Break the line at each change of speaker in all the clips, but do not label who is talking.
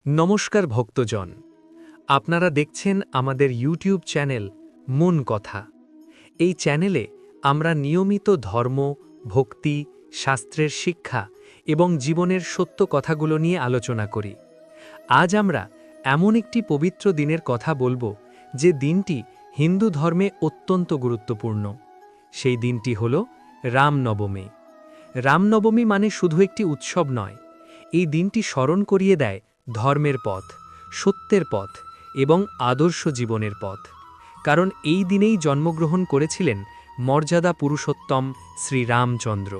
নমস্কার ভক্তজন, আপনারা দেখছেন আমাদের ইউটিউব চ্যানেল মন কথা। এই চ্যানেলে আমরা নিয়মিত ধর্ম, ভক্তি, শাস্ত্রের শিক্ষা এবং জীবনের সত্য কথাগুলো নিয়ে আলোচনা করি। আজ আমরা এমন একটি পবিত্র দিনের কথা বলবো যে দিনটি হিন্দু ধর্মে অত্যন্ত গুরুত্বপূর্ণ। সেই দিনটি হল রামনবমী। রামনবমী মানে শুধু একটি উৎসব নয়, এই দিনটি স্মরণ করিয়ে দেয় ধর্মের পথ, সত্যের পথ এবং আদর্শ জীবনের পথ। কারণ এই দিনেই জন্মগ্রহণ করেছিলেন মর্যাদা পুরুষোত্তম শ্রীরামচন্দ্র।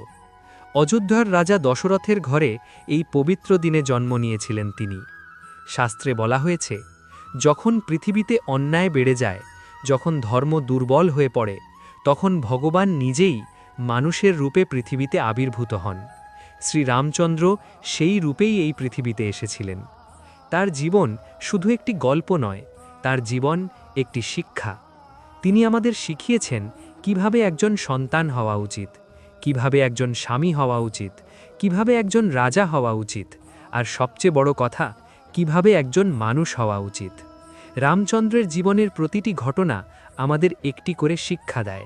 অযোধ্যার রাজা দশরথের ঘরে এই পবিত্র দিনে জন্ম নিয়েছিলেন তিনি। শাস্ত্রে বলা হয়েছে, যখন পৃথিবীতে অন্যায় বেড়ে যায়, যখন ধর্ম দুর্বল হয়ে পড়ে, তখন ভগবান নিজেই মানুষের রূপে পৃথিবীতে আবির্ভূত হন। শ্রীরামচন্দ্র সেই রূপেই এই পৃথিবীতে এসেছিলেন। তার জীবন শুধু একটি গল্প নয়, তার জীবন একটি শিক্ষা। তিনি আমাদের শিখিয়েছেন কিভাবে একজন সন্তান হওয়া উচিত, কিভাবে একজন স্বামী হওয়া উচিত, কিভাবে একজন রাজা হওয়া উচিত, আর সবচেয়ে বড় কথা, কিভাবে একজন মানুষ হওয়া উচিত। রামচন্দ্রের জীবনের প্রতিটি ঘটনা আমাদের একটি করে শিক্ষা দেয়।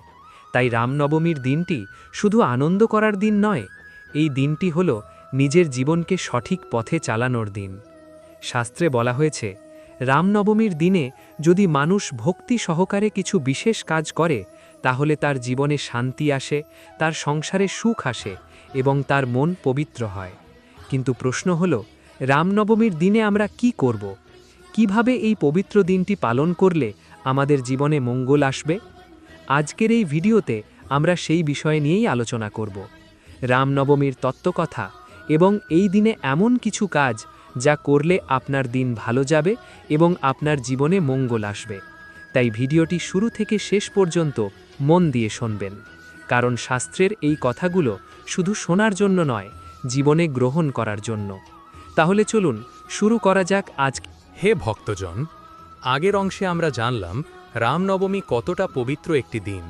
তাই রামনবমীর দিনটি শুধু আনন্দ করার দিন নয়, এই দিনটি হল নিজের জীবনকে সঠিক পথে চালানোর দিন। শাস্ত্রে বলা হয়েছে, রামনবমীর দিনে যদি মানুষ ভক্তি সহকারে কিছু বিশেষ কাজ করে, তাহলে তার জীবনে শান্তি আসে, তার সংসারে সুখ আসে এবং তার মন পবিত্র হয়। কিন্তু প্রশ্ন হল, রামনবমীর দিনে আমরা কি করব? কিভাবে এই পবিত্র দিনটি পালন করলে আমাদের জীবনে মঙ্গল আসবে? আজকের এই ভিডিওতে আমরা সেই বিষয় নিয়েই আলোচনা করব। রামনবমীর তত্ত্বকথা এবং এই দিনে এমন কিছু কাজ যা করলে আপনার দিন ভালো যাবে এবং আপনার জীবনে মঙ্গল আসবে। তাই ভিডিওটি শুরু থেকে শেষ পর্যন্ত মন দিয়ে শুনবেন, কারণ শাস্ত্রের এই কথাগুলো শুধু শোনার জন্য নয়, জীবনে গ্রহণ করার জন্য। তাহলে চলুন শুরু করা যাক আজ।
হে ভক্তজন, আগের অংশে আমরা জানলাম রামনবমী কতটা পবিত্র একটি দিন।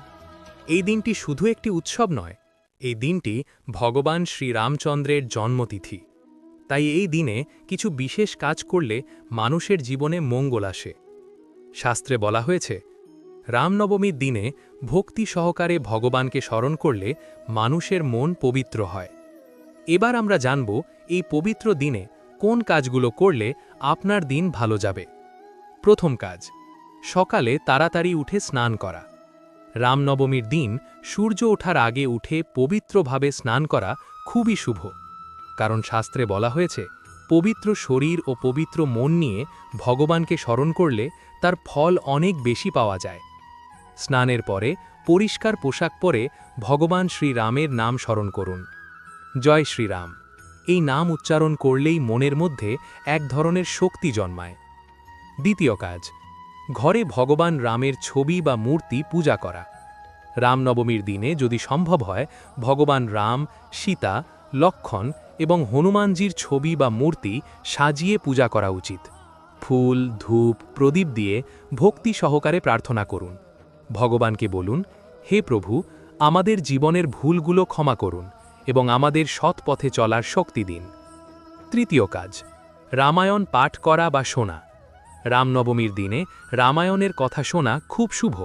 এই দিনটি শুধু একটি উৎসব নয়, এই দিনটি ভগবান শ্রীরামচন্দ্রের জন্মতিথি। তাই এই দিনে কিছু বিশেষ কাজ করলে মানুষের জীবনে মঙ্গল আসে। শাস্ত্রে বলা হয়েছে, রামনবমীর দিনে ভক্তি সহকারে ভগবানকে স্মরণ করলে মানুষের মন পবিত্র হয়। এবার আমরা জানব এই পবিত্র দিনে কোন কাজগুলো করলে আপনার দিন ভালো যাবে। প্রথম কাজ, সকালে তাড়াতাড়ি উঠে স্নান করা। রামনবমীর দিন সূর্য ওঠার আগে উঠে পবিত্রভাবে স্নান করা খুবই শুভ। কারণ শাস্ত্রে বলা হয়েছে, পবিত্র শরীর ও পবিত্র মন নিয়ে ভগবানকে স্মরণ করলে তার ফল অনেক বেশি পাওয়া যায়। স্নানের পরে পরিষ্কার পোশাক পরে ভগবান শ্রীরামের নাম স্মরণ করুন। জয় শ্রীরাম এই নাম উচ্চারণ করলেই মনের মধ্যে এক ধরনের শক্তি জন্মায়। দ্বিতীয় কাজ, ঘরে ভগবান রামের ছবি বা মূর্তি পূজা করা। রামনবমীর দিনে যদি সম্ভব হয়, ভগবান রাম, সীতা, লক্ষ্মণ এবং হনুমানজির ছবি বা মূর্তি সাজিয়ে পূজা করা উচিত। ফুল, ধূপ, প্রদীপ দিয়ে ভক্তি সহকারে প্রার্থনা করুন। ভগবানকে বলুন, হে প্রভু, আমাদের জীবনের ভুলগুলো ক্ষমা করুন এবং আমাদের সৎ পথে চলার শক্তি দিন। তৃতীয় কাজ, রামায়ণ পাঠ করা বা শোনা। রামনবমীর দিনে রামায়ণের কথা শোনা খুব শুভ।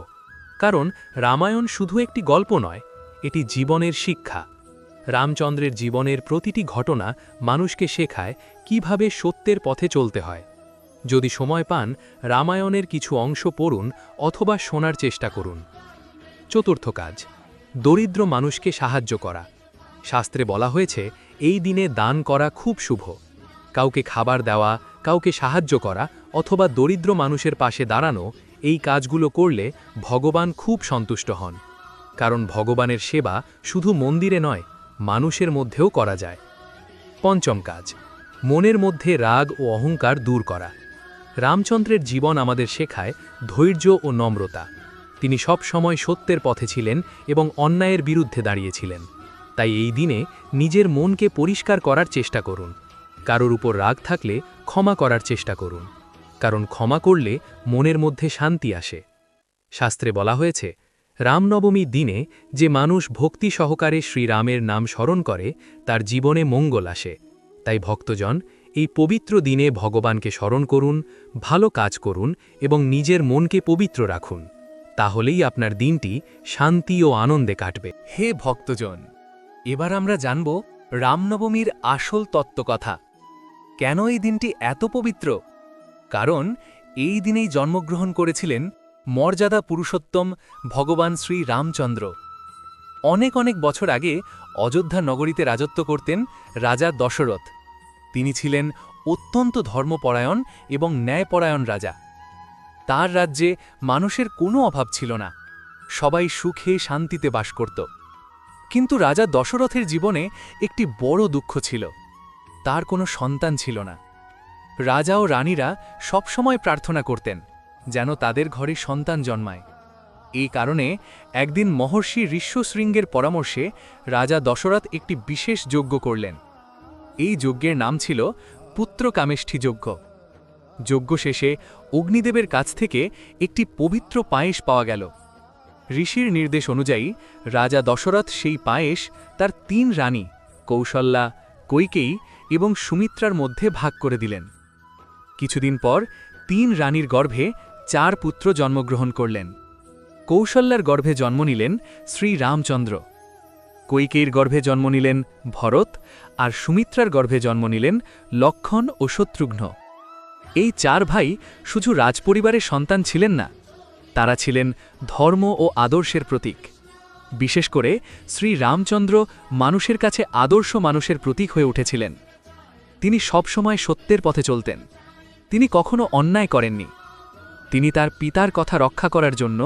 কারণ রামায়ণ শুধু একটি গল্প নয়, এটি জীবনের শিক্ষা। রামচন্দ্রের জীবনের প্রতিটি ঘটনা মানুষকে শেখায় কিভাবে সত্যের পথে চলতে হয়। যদি সময় পান, রামায়ণের কিছু অংশ পড়ুন অথবা শোনার চেষ্টা করুন। চতুর্থ কাজ, দরিদ্র মানুষকে সাহায্য করা। শাস্ত্রে বলা হয়েছে, এই দিনে দান করা খুব শুভ। কাউকে খাবার দেওয়া, কাউকে সাহায্য করা অথবা দরিদ্র মানুষের পাশে দাঁড়ানো, এই কাজগুলো করলে ভগবান খুব সন্তুষ্ট হন। কারণ ভগবানের সেবা শুধু মন্দিরে নয়, মানুষের মধ্যেও করা যায়। পঞ্চম কাজ, মনের মধ্যে রাগ ও অহংকার দূর করা। রামচন্দ্রের জীবন আমাদের শেখায় ধৈর্য ও নম্রতা। তিনি সব সময় সত্যের পথে ছিলেন এবং অন্যায়ের বিরুদ্ধে দাঁড়িয়েছিলেন। তাই এই দিনে নিজের মনকে পরিষ্কার করার চেষ্টা করুন। কারোর উপর রাগ থাকলে ক্ষমা করার চেষ্টা করুন, কারণ ক্ষমা করলে মনের মধ্যে শান্তি আসে। শাস্ত্রে বলা হয়েছে, রামনবমীর দিনে যে মানুষ ভক্তি সহকারে শ্রীরামের নাম স্মরণ করে, তার জীবনে মঙ্গল আসে। তাই ভক্তজন, এই পবিত্র দিনে ভগবানকে স্মরণ করুন, ভালো কাজ করুন এবং নিজের মনকে পবিত্র রাখুন। তাহলেই আপনার দিনটি শান্তি ও আনন্দে কাটবে। হে ভক্তজন, এবার আমরা জানব রামনবমীর আসল তত্ত্বকথা। কেন এই দিনটি এত পবিত্র? কারণ এই দিনেই জন্মগ্রহণ করেছিলেন মর্যাদা পুরুষোত্তম ভগবান শ্রী রামচন্দ্র। অনেক অনেক বছর আগে অযোধ্যা নগরীতে রাজত্ব করতেন রাজা দশরথ। তিনি ছিলেন অত্যন্ত ধর্মপরায়ণ এবং ন্যায়পরায়ণ রাজা। তার রাজ্যে মানুষের কোনো অভাব ছিল না, সবাই সুখে শান্তিতে বাস করত। কিন্তু রাজা দশরথের জীবনে একটি বড় দুঃখ ছিল, তার কোনো সন্তান ছিল না। রাজা ও রানীরা সবসময় প্রার্থনা করতেন যেন তাদের ঘরে সন্তান জন্মায়। এই কারণে একদিন মহর্ষি ঋষ্যশৃঙ্গের পরামর্শে রাজা দশরথ একটি বিশেষ যজ্ঞ করলেন। এই যজ্ঞের নাম ছিল পুত্রকামেষ্ঠী যজ্ঞ। যজ্ঞ শেষে অগ্নিদেবের কাছ থেকে একটি পবিত্র পায়েস পাওয়া গেল। ঋষির নির্দেশ অনুযায়ী রাজা দশরথ সেই পায়েস তার 3 রানী কৌশল্যা, কৈকেয়ী এবং সুমিত্রার মধ্যে ভাগ করে দিলেন। কিছুদিন পর 3 রানীর গর্ভে 4 পুত্র জন্মগ্রহণ করলেন। কৌশল্যার গর্ভে জন্ম নিলেন শ্রী রামচন্দ্র, কৈকেয়ীর গর্ভে জন্ম নিলেন ভরত, আর সুমিত্রার গর্ভে জন্ম নিলেন লক্ষণ ও শত্রুঘ্ন। এই 4 ভাই শুধু রাজপরিবারের সন্তান ছিলেন না, তারা ছিলেন ধর্ম ও আদর্শের প্রতীক। বিশেষ করে শ্রী রামচন্দ্র মানুষের কাছে আদর্শ মানুষের প্রতীক হয়ে উঠেছিলেন। তিনি সবসময় সত্যের পথে চলতেন, তিনি কখনো অন্যায় করেননি। তিনি তার পিতার কথা রক্ষা করার জন্য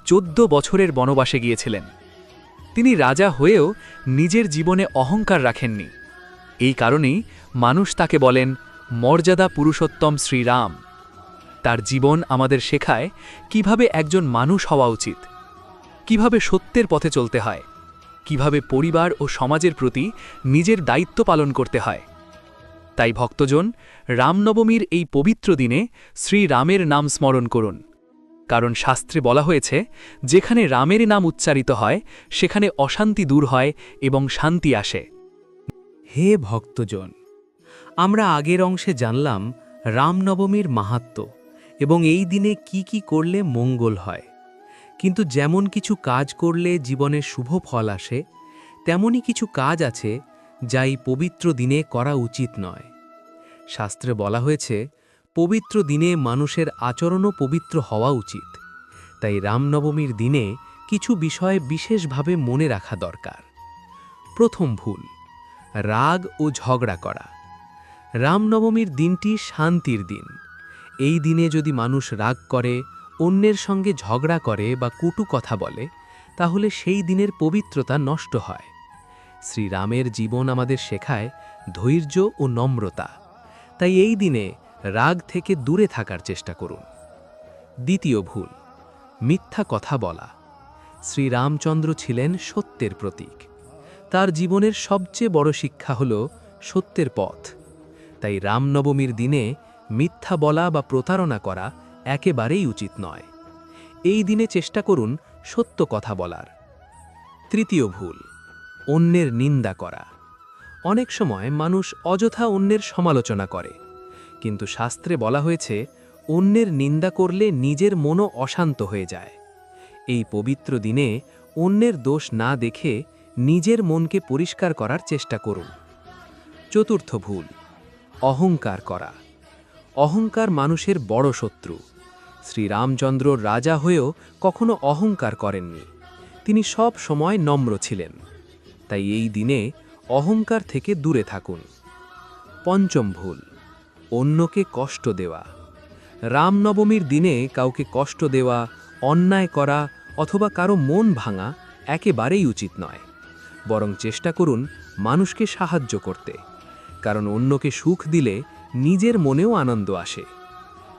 14 বছরের বনবাসে গিয়েছিলেন। তিনি রাজা হয়েও নিজের জীবনে অহংকার রাখেননি। এই কারণেই মানুষ তাকে বলেন মর্যাদা পুরুষোত্তম শ্রীরাম। তার জীবন আমাদের শেখায় কিভাবে একজন মানুষ হওয়া উচিত, কিভাবে সত্যের পথে চলতে হয়, কিভাবে পরিবার ও সমাজের প্রতি নিজের দায়িত্ব পালন করতে হয়। তাই ভক্তজন, রামনবমীর এই পবিত্র দিনে শ্রীরামের নাম স্মরণ করুন। কারণ শাস্ত্রে বলা হয়েছে, যেখানে রামের নাম উচ্চারিত হয় সেখানে অশান্তি দূর হয় এবং শান্তি আসে।
হে ভক্তজন, আমরা আগের অংশে জানলাম রামনবমীর মাহাত্ম্য এবং এই দিনে কি কি করলে মঙ্গল হয়। কিন্তু যেমন কিছু কাজ করলে জীবনে শুভ ফল আসে, তেমনই কিছু কাজ আছে যা এই পবিত্র দিনে করা উচিত নয়। শাস্ত্রে বলা হয়েছে, পবিত্র দিনে মানুষের আচরণও পবিত্র হওয়া উচিত। তাই রামনবমীর দিনে কিছু বিষয় বিশেষভাবে মনে রাখা দরকার। প্রথম ভুল, রাগ ও ঝগড়া করা। রামনবমীর দিনটি শান্তির দিন। এই দিনে যদি মানুষ রাগ করে, অন্যের সঙ্গে ঝগড়া করে বা কটু কথা বলে, তাহলে সেই দিনের পবিত্রতা নষ্ট হয়। শ্রীরামের জীবন আমাদের শেখায় ধৈর্য ও নম্রতা। তাই এই দিনে রাগ থেকে দূরে থাকার চেষ্টা করুন। দ্বিতীয় ভুল, মিথ্যা কথা বলা। শ্রীরামচন্দ্র ছিলেন সত্যের প্রতীক। তার জীবনের সবচেয়ে বড় শিক্ষা হল সত্যের পথ। তাই রামনবমীর দিনে মিথ্যা বলা বা প্রতারণা করা একেবারেই উচিত নয়। এই দিনে চেষ্টা করুন সত্য কথা বলার। তৃতীয় ভুল, অন্যের নিন্দা করা। অনেক সময় মানুষ অযথা অন্যের সমালোচনা করে, কিন্তু শাস্ত্রে বলা হয়েছে অন্যের নিন্দা করলে নিজের মনও অশান্ত হয়ে যায়। এই পবিত্র দিনে অন্যের দোষ না দেখে নিজের মনকে পরিষ্কার করার চেষ্টা করুন। চতুর্থ ভুল, অহংকার করা। অহংকার মানুষের বড় শত্রু। শ্রীরামচন্দ্র রাজা হয়েও কখনো অহংকার করেননি। তিনি সব সময় নম্র ছিলেন। তাই এই দিনে অহংকার থেকে দূরে থাকুন। পঞ্চম ভুল, অন্যকে কষ্ট দেওয়া। রামনবমীর দিনে কাউকে কষ্ট দেওয়া, অন্যায় করা অথবা কারো মন ভাঙা একেবারেই উচিত নয়। বরং চেষ্টা করুন মানুষকে সাহায্য করতে, কারণ অন্যকে সুখ দিলে নিজের মনেও আনন্দ আসে।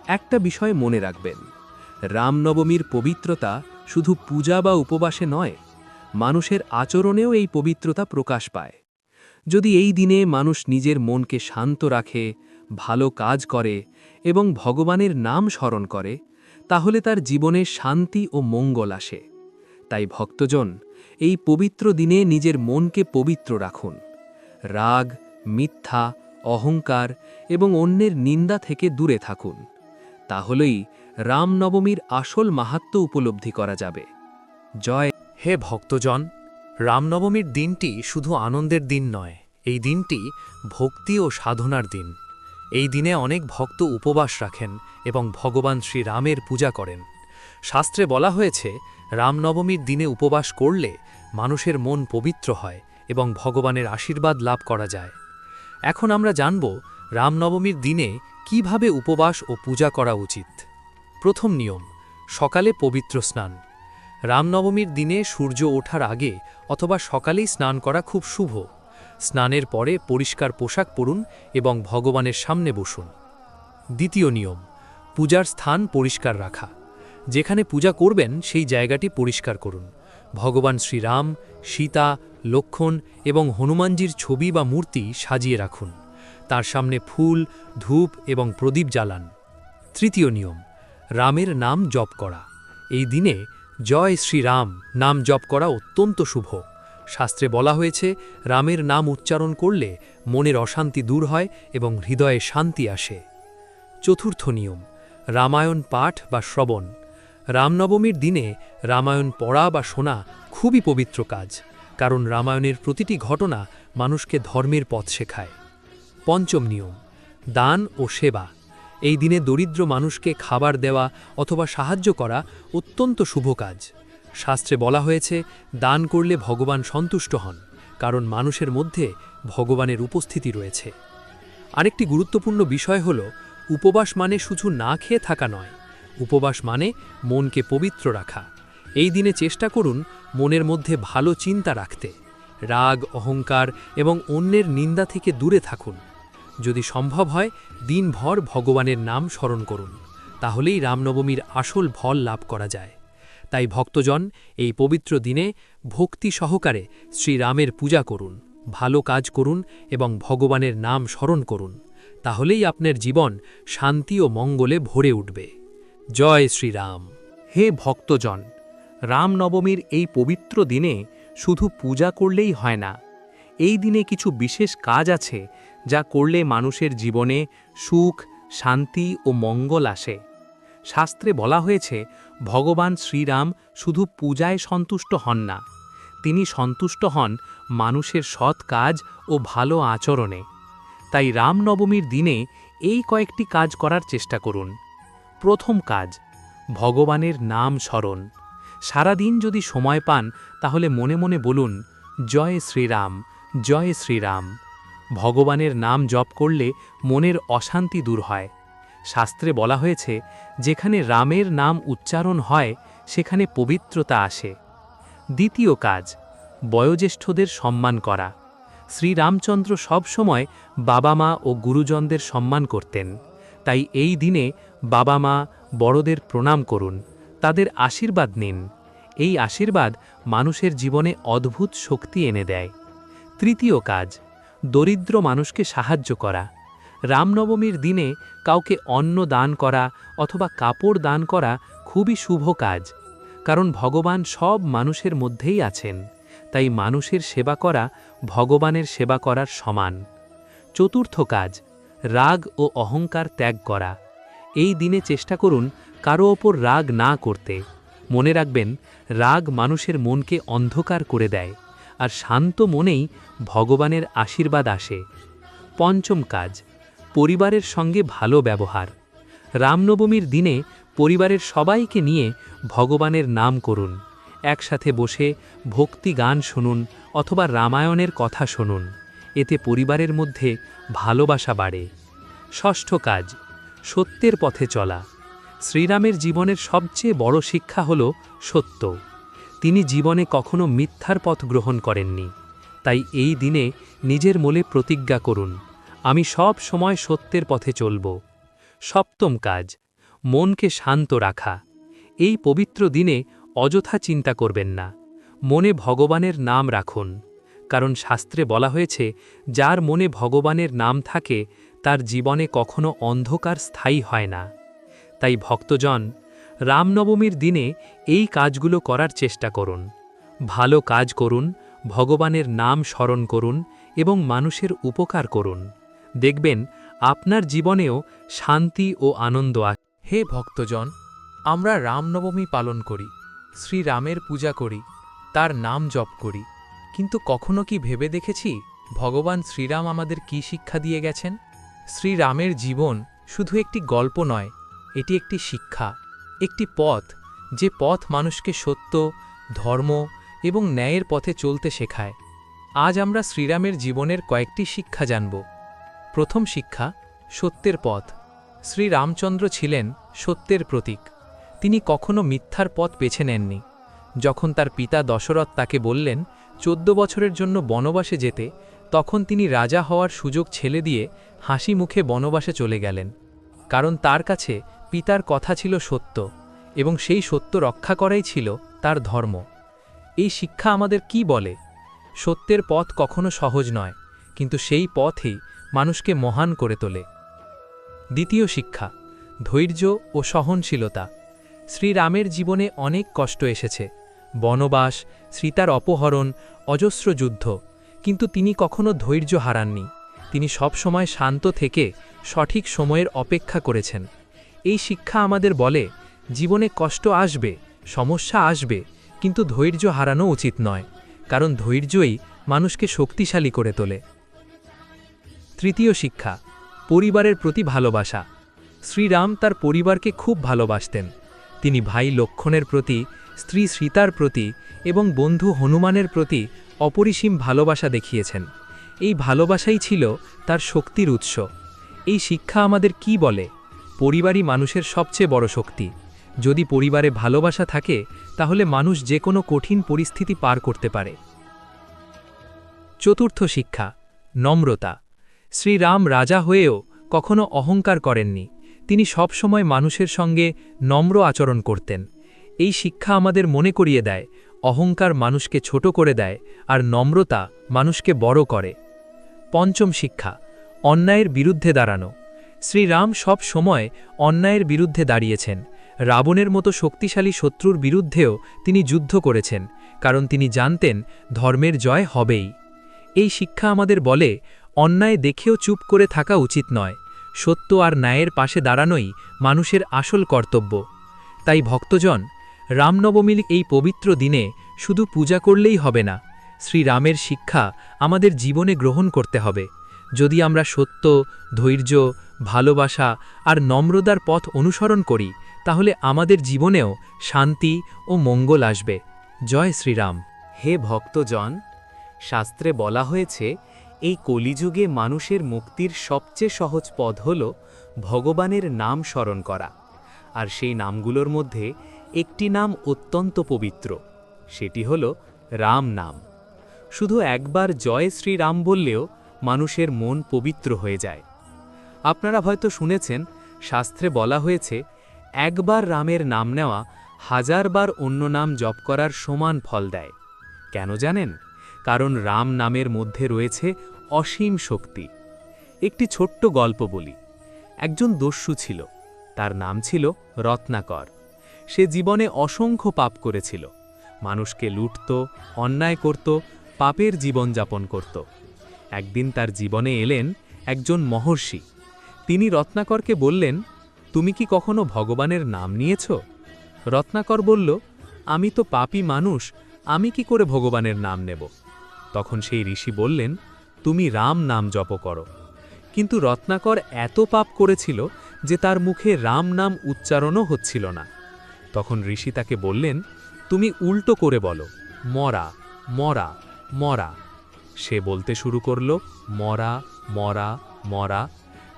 একটা বিষয় মনে রাখবেন, রামনবমীর পবিত্রতা শুধু পূজা বা উপবাসে নয়, মানুষের আচরণেও এই পবিত্রতা প্রকাশ পায়। যদি এই দিনে মানুষ নিজের মনকে শান্ত রাখে, ভালো কাজ করে এবং ভগবানের নাম স্মরণ করে, তাহলে তার জীবনে শান্তি ও মঙ্গল আসে। তাই ভক্তজন, এই পবিত্র দিনে নিজের মনকে পবিত্র রাখুন। রাগ, মিথ্যা, অহংকার এবং অন্যের নিন্দা থেকে দূরে থাকুন। তাহলেই রামনবমীর আসল মাহাত্ম্য উপলব্ধি করা যাবে। জয়।
হে ভক্তজন, রামনবমীর দিনটি শুধু আনন্দের দিন নয়, এই দিনটি ভক্তি ও সাধনার দিন। এই দিনে অনেক ভক্ত উপবাস রাখেন এবং ভগবান শ্রীরামের পূজা করেন। শাস্ত্রে বলা হয়েছে, রামনবমীর দিনে উপবাস করলে মানুষের মন পবিত্র হয় এবং ভগবানের আশীর্বাদ লাভ করা যায়। এখন আমরা জানব রামনবমীর দিনে কিভাবে উপবাস ও পূজা করা উচিত। প্রথম নিয়ম, সকালে পবিত্র স্নান। রামনবমীর দিনে সূর্য ওঠার আগে অথবা সকালেই স্নান করা খুব শুভ। স্নানের পরে পরিষ্কার পোশাক পরুন এবং ভগবানের সামনে বসুন। দ্বিতীয় নিয়ম, পূজার স্থান পরিষ্কার রাখা। যেখানে পূজা করবেন সেই জায়গাটি পরিষ্কার করুন। ভগবান শ্রীরাম, সীতা, লক্ষ্মণ এবং হনুমানজির ছবি বা মূর্তি সাজিয়ে রাখুন। তার সামনে ফুল, ধূপ এবং প্রদীপ জ্বালান। তৃতীয় নিয়ম, রামের নাম জপ করা। এই দিনে জয় শ্রীরাম নাম জপ করা অত্যন্ত শুভ। শাস্ত্রে বলা হয়েছে, রামের নাম উচ্চারণ করলে মনের অশান্তি দূর হয় এবং হৃদয়ে শান্তি আসে। চতুর্থ নিয়ম, রামায়ণ পাঠ বা শ্রবণ। রামনবমীর দিনে রামায়ণ পড়া বা শোনা খুবই পবিত্র কাজ, কারণ রামায়ণের প্রতিটি ঘটনা মানুষকে ধর্মের পথ শেখায়। পঞ্চম নিয়ম, দান ও সেবা। এই দিনে দরিদ্র মানুষকে খাবার দেওয়া অথবা সাহায্য করা অত্যন্ত শুভ কাজ। শাস্ত্রে বলা হয়েছে, দান করলে ভগবান সন্তুষ্ট হন, কারণ মানুষের মধ্যে ভগবানের উপস্থিতি রয়েছে। আরেকটি গুরুত্বপূর্ণ বিষয় হল, উপবাস মানে শুধু না খেয়ে থাকা নয়, উপবাস মানে মনকে পবিত্র রাখা। এই দিনে চেষ্টা করুন মনের মধ্যে ভালো চিন্তা রাখতে, রাগ, অহংকার এবং অন্যের নিন্দা থেকে দূরে থাকুন। যদি সম্ভব হয় দিনভর ভগবানের নাম স্মরণ করুন, তাহলেই রামনবমীর আসল ফল লাভ করা যায়। তাই ভক্তজন, এই পবিত্র দিনে ভক্তি সহকারে শ্রীরামের পূজা করুন, ভালো কাজ করুন এবং ভগবানের নাম স্মরণ করুন। তাহলেই আপনার জীবন শান্তি ও মঙ্গলে ভরে উঠবে। জয় শ্রীরাম।
হে ভক্তজন, রামনবমীর এই পবিত্র দিনে শুধু পূজা করলেই হয় না। এই দিনে কিছু বিশেষ কাজ আছে যা করলে মানুষের জীবনে সুখ, শান্তি ও মঙ্গল আসে। শাস্ত্রে বলা হয়েছে, ভগবান শ্রীরাম শুধু পূজায় সন্তুষ্ট হন না, তিনি সন্তুষ্ট হন মানুষের সৎ কাজ ও ভালো আচরণে। তাই রামনবমীর দিনে এই কয়েকটি কাজ করার চেষ্টা করুন। প্রথম কাজ, ভগবানের নাম স্মরণ। সারাদিন যদি সময় পান তাহলে মনে মনে বলুন, জয় শ্রীরাম, জয় শ্রীরাম। ভগবানের নাম জপ করলে মনের অশান্তি দূর হয়। শাস্ত্রে বলা হয়েছে, যেখানে রামের নাম উচ্চারণ হয় সেখানে পবিত্রতা আসে। দ্বিতীয় কাজ, বয়োজ্যেষ্ঠদের সম্মান করা। শ্রীরামচন্দ্র সবসময় বাবা মা ও গুরুজনদের সম্মান করতেন। তাই এই দিনে বাবা মা, বড়দের প্রণাম করুন, তাদের আশীর্বাদ নিন। এই আশীর্বাদ মানুষের জীবনে অদ্ভুত শক্তি এনে দেয়। তৃতীয় কাজ, দরিদ্র মানুষকে সাহায্য করা। রামনবমীর দিনে কাউকে অন্ন দান করা অথবা কাপড় দান করা খুবই শুভ কাজ, কারণ ভগবান সব মানুষের মধ্যেই আছেন। তাই মানুষের সেবা করা ভগবানের সেবা করার সমান। চতুর্থ কাজ, রাগ ও অহংকার ত্যাগ করা। এই দিনে চেষ্টা করুন কারো ওপর রাগ না করতে। মনে রাখবেন, রাগ মানুষের মনকে অন্ধকার করে দেয়, আর শান্ত মনেই ভগবানের আশীর্বাদ আসে। পঞ্চম কাজ, পরিবারের সঙ্গে ভালো ব্যবহার। রামনবমীর দিনে পরিবারের সবাইকে নিয়ে ভগবানের নাম করুন। একসাথে বসে ভক্তি গান শুনুন অথবা রামায়ণের কথা শুনুন। এতে পরিবারের মধ্যে ভালোবাসা বাড়ে। ষষ্ঠ কাজ, সত্যের পথে চলা। শ্রীরামের জীবনের সবচেয়ে বড় শিক্ষা হল সত্য। তিনি জীবনে কখনো মিথ্যার পথ গ্রহণ করেননি। তাই এই দিনে নিজের মনে প্রতিজ্ঞা করুন, আমি সব সময় সত্যের পথে চলব। সপ্তম কাজ, মনকে শান্ত রাখা। এই পবিত্র দিনে অযথা চিন্তা করবেন না, মনে ভগবানের নাম রাখুন। কারণ শাস্ত্রে বলা হয়েছে, যার মনে ভগবানের নাম থাকে তার জীবনে কখনো অন্ধকার স্থায়ী হয় না। তাই ভক্তজন, রামনবমীর দিনে এই কাজগুলো করার চেষ্টা করুন। ভালো কাজ করুন, ভগবানের নাম স্মরণ করুন এবং মানুষের উপকার করুন। দেখবেন আপনার জীবনেও শান্তি ও আনন্দ আসে।
হে ভক্তজন, আমরা রামনবমী পালন করি, শ্রীরামের পূজা করি, তার নাম জপ করি, কিন্তু কখনো কি ভেবে দেখেছি ভগবান শ্রীরাম আমাদের কি শিক্ষা দিয়ে গেছেন? শ্রীরামের জীবন শুধু একটি গল্প নয়, এটি একটি শিক্ষা, একটি পথ, যে পথ মানুষকে সত্য, ধর্ম এবং ন্যায়ের পথে চলতে শেখায়। আজ আমরা শ্রীরামের জীবনের কয়েকটি শিক্ষা জানব। প্রথম শিক্ষা, সত্যের পথ। শ্রীরামচন্দ্র ছিলেন সত্যের প্রতীক। তিনি কখনো মিথ্যার পথ বেছে নেননি। যখন তার পিতা দশরথ তাকে বললেন 14 বছরের জন্য বনবাসে যেতে, তখন তিনি রাজা হওয়ার সুযোগ ছেড়ে দিয়ে হাসি মুখে বনবাসে চলে গেলেন। কারণ তার কাছে পিতার কথা ছিল সত্য, এবং সেই সত্য রক্ষা করাই ছিল তার ধর্ম। এই শিক্ষা আমাদের কি বলে? সত্যের পথ কখনো সহজ নয়, কিন্তু সেই পথই মানুষকে মহান করে তোলে। দ্বিতীয় শিক্ষা, ধৈর্য ও সহনশীলতা। শ্রীরামের জীবনে অনেক কষ্ট এসেছে, বনবাস, সীতার অপহরণ, অজস্র যুদ্ধ, কিন্তু তিনি কখনো ধৈর্য হারাননি। তিনি সবসময় শান্ত থেকে সঠিক সময়ের অপেক্ষা করেছেন। এই শিক্ষা আমাদের বলে, জীবনে কষ্ট আসবে, সমস্যা আসবে, কিন্তু ধৈর্য হারানো উচিত নয়, কারণ ধৈর্যই মানুষকে শক্তিশালী করে তোলে। তৃতীয় শিক্ষা, পরিবারের প্রতি ভালোবাসা। শ্রীরাম তার পরিবারকে খুব ভালোবাসতেন। তিনি ভাই লক্ষ্মণের প্রতি, স্ত্রী সীতার প্রতি এবং বন্ধু হনুমানের প্রতি অপরিসীম ভালোবাসা দেখিয়েছেন। এই ভালোবাসাই ছিল তার শক্তির উৎস। এই শিক্ষা আমাদের কি বলে? পরিবারই মানুষের সবচেয়ে বড় শক্তি। যদি পরিবারে ভালোবাসা থাকে, তাহলে মানুষ যে কোনো কঠিন পরিস্থিতি পার করতে পারে। চতুর্থ শিক্ষা, নম্রতা। শ্রীরাম রাজা হয়েও কখনো অহংকার করেননি। তিনি সবসময় মানুষের সঙ্গে নম্র আচরণ করতেন। এই শিক্ষা আমাদের মনে করিয়ে দেয়, অহংকার মানুষকে ছোট করে দেয়, আর নম্রতা মানুষকে বড় করে। পঞ্চম শিক্ষা, অন্যায়ের বিরুদ্ধে দাঁড়ানো। শ্রীরাম সব সময় অন্যায়ের বিরুদ্ধে দাঁড়িয়েছেন। রাবণের মতো শক্তিশালী শত্রুর বিরুদ্ধেও তিনি যুদ্ধ করেছেন, কারণ তিনি জানতেন ধর্মের জয় হবেই। এই শিক্ষা আমাদের বলে, অন্যায় দেখেও চুপ করে থাকা উচিত নয়। সত্য আর ন্যায়ের পাশে দাঁড়ানোই মানুষের আসল কর্তব্য। তাই ভক্তজন, রামনবমীর এই পবিত্র দিনে শুধু পূজা করলেই হবে না, শ্রীরামের শিক্ষা আমাদের জীবনে গ্রহণ করতে হবে। যদি আমরা সত্য, ধৈর্য, ভালোবাসা আর নম্রতার পথ অনুসরণ করি, তাহলে আমাদের জীবনেও শান্তি ও মঙ্গল আসবে। জয় শ্রীরাম।
হে ভক্তজন, শাস্ত্রে বলা হয়েছে, এই কলিযুগে মানুষের মুক্তির সবচেয়ে সহজ পথ হল ভগবানের নাম স্মরণ করা। আর সেই নামগুলোর মধ্যে একটি নাম অত্যন্ত পবিত্র, সেটি হল রাম নাম। শুধু একবার জয় শ্রীরাম বললেও মানুষের মন পবিত্র হয়ে যায়। আপনারা হয়তো শুনেছেন, শাস্ত্রে বলা হয়েছে, একবার রামের নাম নেওয়া 1000 বার অন্য নাম জপ করার সমান ফল দেয়। কেন জানেন? কারণ রাম নামের মধ্যে রয়েছে অসীম শক্তি। একটি ছোট্ট গল্প বলি। একজন দস্যু ছিল, তার নাম ছিল রত্নাকর। সে জীবনে অসংখ্য পাপ করেছিল, মানুষকে লুটত, অন্যায় করত, পাপের জীবনযাপন করত। একদিন তার জীবনে এলেন একজন মহর্ষি। তিনি রত্নাকরকে বললেন, তুমি কি কখনো ভগবানের নাম নিয়েছ? রত্নাকর বলল, আমি তো পাপী মানুষ, আমি কি করে ভগবানের নাম নেব? তখন সেই ঋষি বললেন, তুমি রাম নাম জপ করো। কিন্তু রত্নাকর এত পাপ করেছিল যে তার মুখে রাম নাম উচ্চারণও হচ্ছিল না। তখন ঋষি তাকে বললেন, তুমি উল্টো করে বলো, মরা মরা মরা। সে বলতে শুরু করল, মরা মরা মরা।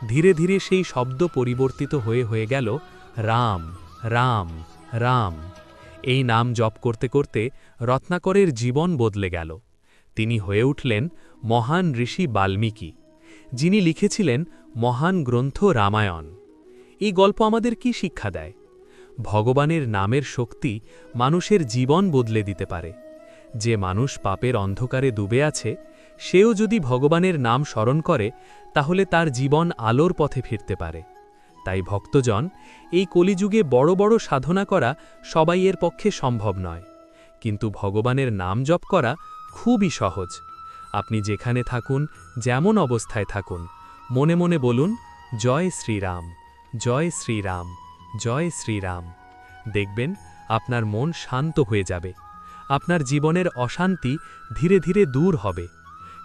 ধীরে ধীরে সেই শব্দ পরিবর্তিত হয়ে গেল রাম রাম রাম। এই নাম জপ করতে করতে রত্নাকরের জীবন বদলে গেল। তিনি হয়ে উঠলেন মহান ঋষি বাল্মীকি, যিনি লিখেছিলেন মহান গ্রন্থ রামায়ণ। এই গল্প আমাদের কি শিক্ষা দেয়? ভগবানের নামের শক্তি মানুষের জীবন বদলে দিতে পারে। যে মানুষ পাপের অন্ধকারে ডুবে আছে, সেও যদি ভগবানের নাম স্মরণ করে, তাহলে তার জীবন আলোর পথে ফিরতে পারে। তাই ভক্তজন, এই কলিযুগে বড় বড় সাধনা করা সবাই এর পক্ষে সম্ভব নয়, কিন্তু ভগবানের নাম জপ করা খুবই সহজ। আপনি যেখানে থাকুন, যেমন অবস্থায় থাকুন, মনে মনে বলুন, জয় শ্রীরাম, জয় শ্রীরাম, জয় শ্রীরাম। দেখবেন আপনার মন শান্ত হয়ে যাবে। আপনার জীবনের অশান্তি ধীরে ধীরে দূর হবে,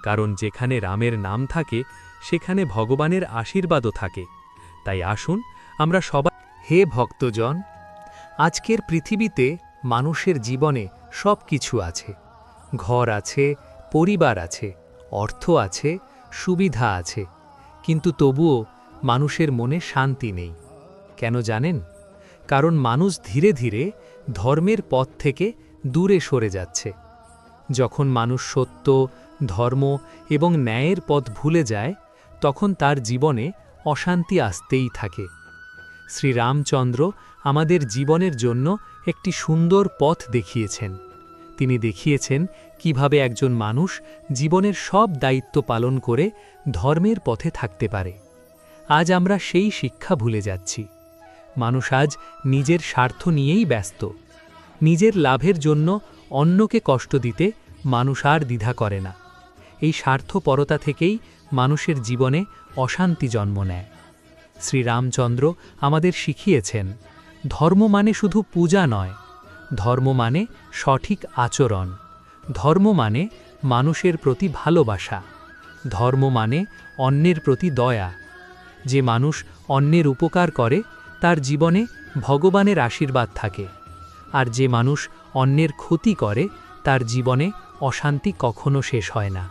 কারণ যেখানে রামের নাম থাকে সেখানে ভগবানের আশীর্বাদও থাকে। তাই আসুন আমরা সবাই।
হে ভক্তজন, আজকের পৃথিবীতে মানুষের জীবনে সব কিছু আছে। ঘর আছে, পরিবার আছে, অর্থ আছে, সুবিধা আছে, কিন্তু তবুও মানুষের মনে শান্তি নেই। কেন জানেন? কারণ মানুষ ধীরে ধীরে ধর্মের পথ থেকে দূরে সরে যাচ্ছে। যখন মানুষ সত্য, ধর্ম এবং ন্যায়ের পথ ভুলে যায়, তখন তার জীবনে অশান্তি আসতেই থাকে। শ্রীরামচন্দ্র আমাদের জীবনের জন্য একটি সুন্দর পথ দেখিয়েছেন। তিনি দেখিয়েছেন কিভাবে একজন মানুষ জীবনের সব দায়িত্ব পালন করে ধর্মের পথে থাকতে পারে। আজ আমরা সেই শিক্ষা ভুলে যাচ্ছি। মানুষ আজ নিজের স্বার্থ নিয়েই ব্যস্ত। নিজের লাভের জন্য অন্যকে কষ্ট দিতে মানুষ আর দ্বিধা করে না। এই স্বার্থপরতা থেকেই মানুষের জীবনে অশান্তি জন্ম নেয়। শ্রীরামচন্দ্র আমাদের শিখিয়েছেন, ধর্ম মানে শুধু পূজা নয়, ধর্ম মানে সঠিক আচরণ, ধর্ম মানে মানুষের প্রতি ভালোবাসা, ধর্ম মানে অন্যের প্রতি দয়া। যে মানুষ অন্যের উপকার করে তার জীবনে ভগবানের আশীর্বাদ থাকে, আর যে মানুষ অন্যের ক্ষতি করে তার জীবনে অশান্তি কখনো শেষ হয় না।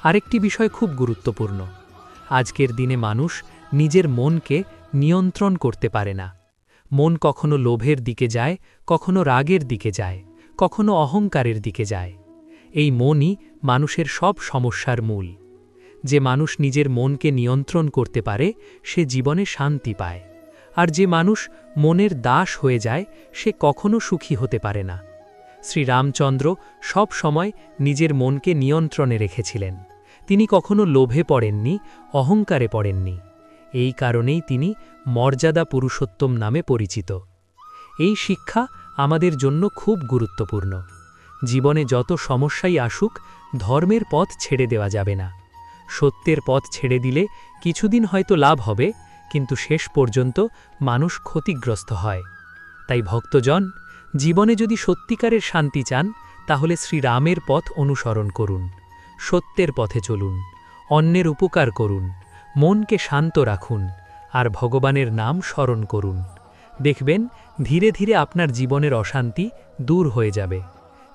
আরেকটি বিষয় খুব গুরুত্বপূর্ণ। আজকের দিনে মানুষ নিজের মনকে নিয়ন্ত্রণ করতে পারে না। মন কখনো লোভের দিকে যায়, কখনো রাগের দিকে যায়, কখনো অহংকারের দিকে যায়। এই মনই মানুষের সব সমস্যার মূল। যে মানুষ নিজের মনকে নিয়ন্ত্রণ করতে পারে সে জীবনে শান্তি পায়, আর যে মানুষ মনের দাস হয়ে যায় সে কখনো সুখী হতে পারে না। শ্রীরামচন্দ্র সব সময় নিজের মনকে নিয়ন্ত্রণে রেখেছিলেন। তিনি কখনো লোভে পড়েননি, অহংকারে পড়েননি। এই কারণেই তিনি মর্যাদা পুরুষোত্তম নামে পরিচিত। এই শিক্ষা আমাদের জন্য খুব গুরুত্বপূর্ণ। জীবনে যত সমস্যাই আসুক, ধর্মের পথ ছেড়ে দেওয়া যাবে না। সত্যের পথ ছেড়ে দিলে কিছুদিন হয়তো লাভ হবে, কিন্তু শেষ পর্যন্ত মানুষ ক্ষতিগ্রস্ত হয়। তাই ভক্তজন, জীবনে যদি সত্যিকারের শান্তি চান, তাহলে শ্রীরামের পথ অনুসরণ করুন, সত্যের পথে চলুন, অন্যের উপকার করুন, মনকে শান্ত রাখুন, আর ভগবানের নাম স্মরণ করুন। দেখবেন ধীরে ধীরে আপনার জীবনের অশান্তি দূর হয়ে যাবে,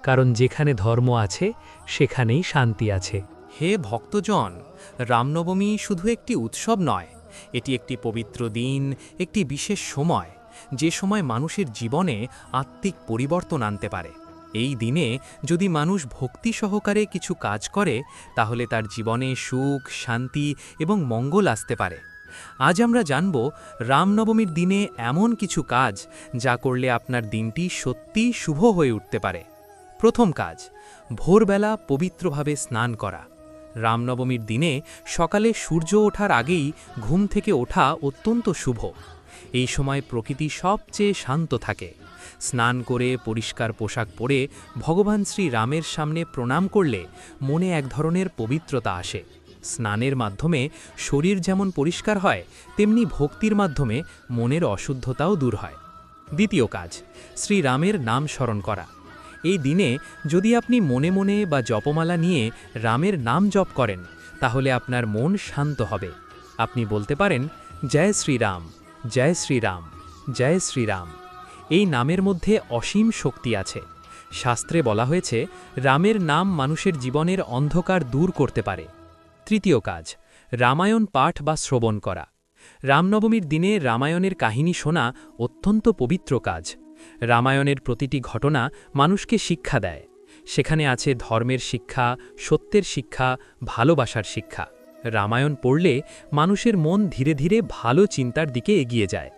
কারণ যেখানে ধর্ম আছে সেখানেই শান্তি আছে।
হে ভক্তজন, রামনবমী শুধু একটি উৎসব নয়, এটি একটি পবিত্র দিন, একটি বিশেষ সময়, যে সময় মানুষের জীবনে আত্মিক পরিবর্তন আনতে পারে। এই দিনে যদি মানুষ ভক্তি সহকারে কিছু কাজ করে, তাহলে তার জীবনে সুখ, শান্তি এবং মঙ্গল আসতে পারে। আজ আমরা জানব রামনবমীর দিনে এমন কিছু কাজ যা করলে আপনার দিনটি সত্যিই শুভ হয়ে উঠতে পারে। প্রথম কাজ, ভোরবেলা পবিত্রভাবে স্নান করা। রামনবমীর দিনে সকালে সূর্য ওঠার আগেই ঘুম থেকে ওঠা অত্যন্ত শুভ। এই সময় প্রকৃতি সবচেয়ে শান্ত থাকে। স্নান করে পরিষ্কার পোশাক পরে ভগবান শ্রী রামের সামনে প্রণাম করলে মনে এক ধরনের পবিত্রতা আসে। স্নানের মাধ্যমে শরীর যেমন পরিষ্কার হয়, তেমনি ভক্তির মাধ্যমে মনের অশুদ্ধতাও দূর হয়। দ্বিতীয় কাজ, শ্রীরামের নাম স্মরণ করা। এই দিনে যদি আপনি মনে মনে বা জপমালা নিয়ে রামের নাম জপ করেন, তাহলে আপনার মন শান্ত হবে। আপনি বলতে পারেন, জয় শ্রীরাম, জয় শ্রীরাম, জয় শ্রীরাম। এই নামের মধ্যে অসীম শক্তি আছে। শাস্ত্রে বলা হয়েছে, রামের নাম মানুষের জীবনের অন্ধকার দূর করতে পারে। তৃতীয় কাজ, রামায়ণ পাঠ বা শ্রবণ করা। রামনবমীর দিনে রামায়ণের কাহিনী শোনা অত্যন্ত পবিত্র কাজ। রামায়ণের প্রতিটি ঘটনা মানুষকে শিক্ষা দেয়। সেখানে আছে ধর্মের শিক্ষা, সত্যের শিক্ষা, ভালোবাসার শিক্ষা। রামায়ণ পড়লে মানুষের মন ধীরে ধীরে ভালো চিন্তার দিকে এগিয়ে যায়।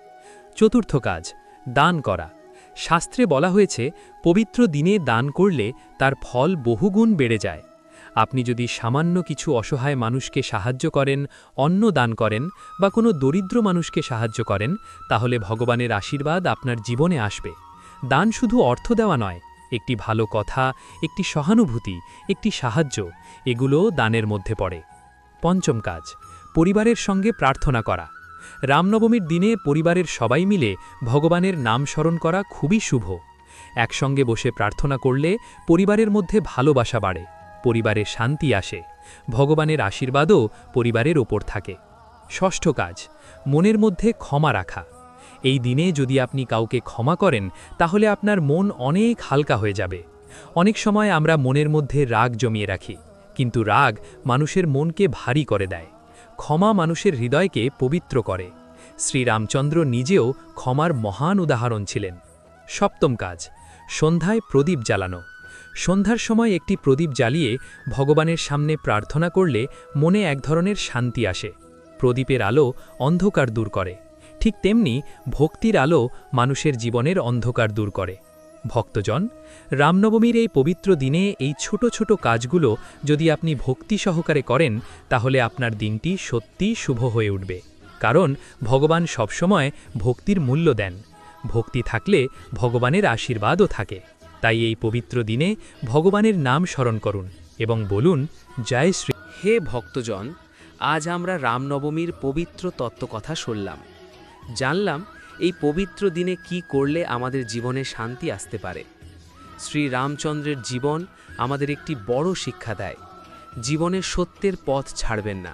চতুর্থ কাজ, দান করা। শাস্ত্রে বলা হয়েছে, পবিত্র দিনে দান করলে তার ফল বহুগুণ বেড়ে যায়। আপনি যদি সামান্য কিছু অসহায় মানুষকে সাহায্য করেন, অন্ন দান করেন বা কোনো দরিদ্র মানুষকে সাহায্য করেন, তাহলে ভগবানের আশীর্বাদ আপনার জীবনে আসবে। দান শুধু অর্থ দেওয়া নয়, একটি ভালো কথা, একটি সহানুভূতি, একটি সাহায্য, এগুলোও দানের মধ্যে পড়ে। পঞ্চম কাজ,
পরিবারের সঙ্গে প্রার্থনা করা। রামনবমীর দিনে পরিবারের সবাই মিলে ভগবানের নাম স্মরণ করা খুবই শুভ। একসঙ্গে বসে প্রার্থনা করলে পরিবারের মধ্যে ভালোবাসা বাড়ে, পরিবারে শান্তি আসে, ভগবানের আশীর্বাদও পরিবারের ওপর থাকে। ষষ্ঠ কাজ, মনের মধ্যে ক্ষমা রাখা। এই দিনে যদি আপনি কাউকে ক্ষমা করেন তাহলে আপনার মন অনেক হালকা হয়ে যাবে। অনেক সময় আমরা মনের মধ্যে রাগ জমিয়ে রাখি, কিন্তু রাগ মানুষের মনকে ভারী করে দেয়। ক্ষমা মানুষের হৃদয়কে পবিত্র করে। শ্রীরামচন্দ্র নিজেও ক্ষমার মহান উদাহরণ ছিলেন। সপ্তম কাজ, সন্ধ্যায় প্রদীপ জ্বালানো। সন্ধ্যার সময় একটি প্রদীপ জ্বালিয়ে ভগবানের সামনে প্রার্থনা করলে মনে এক ধরনের শান্তি আসে। প্রদীপের আলো অন্ধকার দূর করে, ঠিক তেমনি ভক্তির আলো মানুষের জীবনের অন্ধকার দূর করে। ভক্তজন, রামনবমীর এই পবিত্র দিনে এই ছোট ছোট কাজগুলো যদি আপনি ভক্তি সহকারে করেন তাহলে আপনার দিনটি সত্যিই শুভ হয়ে উঠবে। কারণ ভগবান সবসময় ভক্তির মূল্য দেন। ভক্তি থাকলে ভগবানের আশীর্বাদও থাকে। তাই এই পবিত্র দিনে ভগবানের নাম স্মরণ করুন এবং বলুন, জয় শ্রী।
হে ভক্তজন, আজ আমরা রামনবমীর পবিত্র তত্ত্বকথা শুনলাম। জানলাম এই পবিত্র দিনে কি করলে আমাদের জীবনে শান্তি আসতে পারে। শ্রী রামচন্দ্রের জীবন আমাদের একটি বড় শিক্ষা দেয়। জীবনে সত্যের পথ ছাড়বেন না,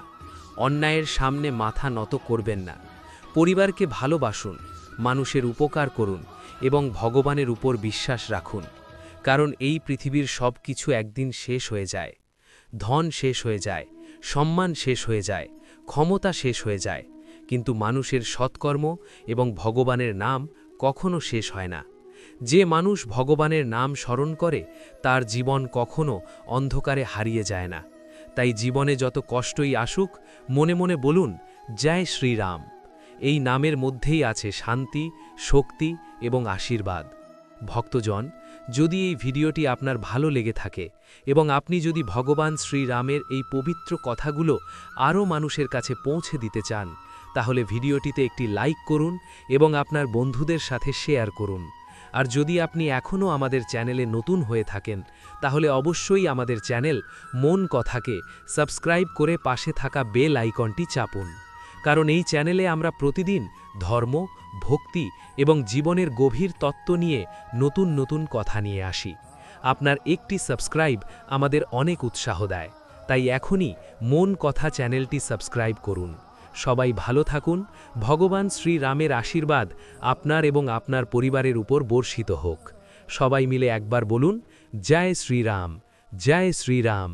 অন্যায়ের সামনে মাথা নত করবেন না, পরিবারকে ভালোবাসুন, মানুষের উপকার করুন এবং ভগবানের উপর বিশ্বাস রাখুন। কারণ এই পৃথিবীর সব কিছু একদিন শেষ হয়ে যায়। ধন শেষ হয়ে যায়, সম্মান শেষ হয়ে যায়, ক্ষমতা শেষ হয়ে যায়, কিন্তু মানুষের সৎকর্ম এবং ভগবানের নাম কখনো শেষ হয় না। যে মানুষ ভগবানের নাম স্মরণ করে তার জীবন কখনো অন্ধকারে হারিয়ে যায় না। তাই জীবনে যত কষ্টই আসুক মনে মনে বলুন, জয় শ্রীরাম। এই নামের মধ্যেই আছে শান্তি, শক্তি এবং আশীর্বাদ। ভক্তজন, যদি এই ভিডিওটি আপনার ভালো লেগে থাকে এবং আপনি যদি ভগবান শ্রীরামের এই পবিত্র কথাগুলো আরও মানুষের কাছে পৌঁছে দিতে চান তাহলে ভিডিওটিতে একটি লাইক করুন এবং আপনার বন্ধুদের সাথে শেয়ার করুন। আর যদি আপনি এখনও আমাদের চ্যানেলে নতুন হয়ে থাকেন তাহলে অবশ্যই আমাদের চ্যানেল মন কথাকে সাবস্ক্রাইব করে পাশে থাকা বেল আইকনটি চাপুন। কারণ এই চ্যানেলে আমরা প্রতিদিন ধর্ম, ভক্তি এবং জীবনের গভীর তত্ত্ব নিয়ে নতুন নতুন কথা নিয়ে আসি। আপনার একটি সাবস্ক্রাইব আমাদের অনেক উৎসাহ দেয়। তাই এখনই মন কথা চ্যানেলটি সাবস্ক্রাইব করুন। সবাই ভালো থাকুন। ভগবান শ্রীরামের আশীর্বাদ আপনার এবং আপনার পরিবারের উপর বর্ষিত হোক। সবাই মিলে একবার বলুন, জয় শ্রীরাম, জয় শ্রীরাম।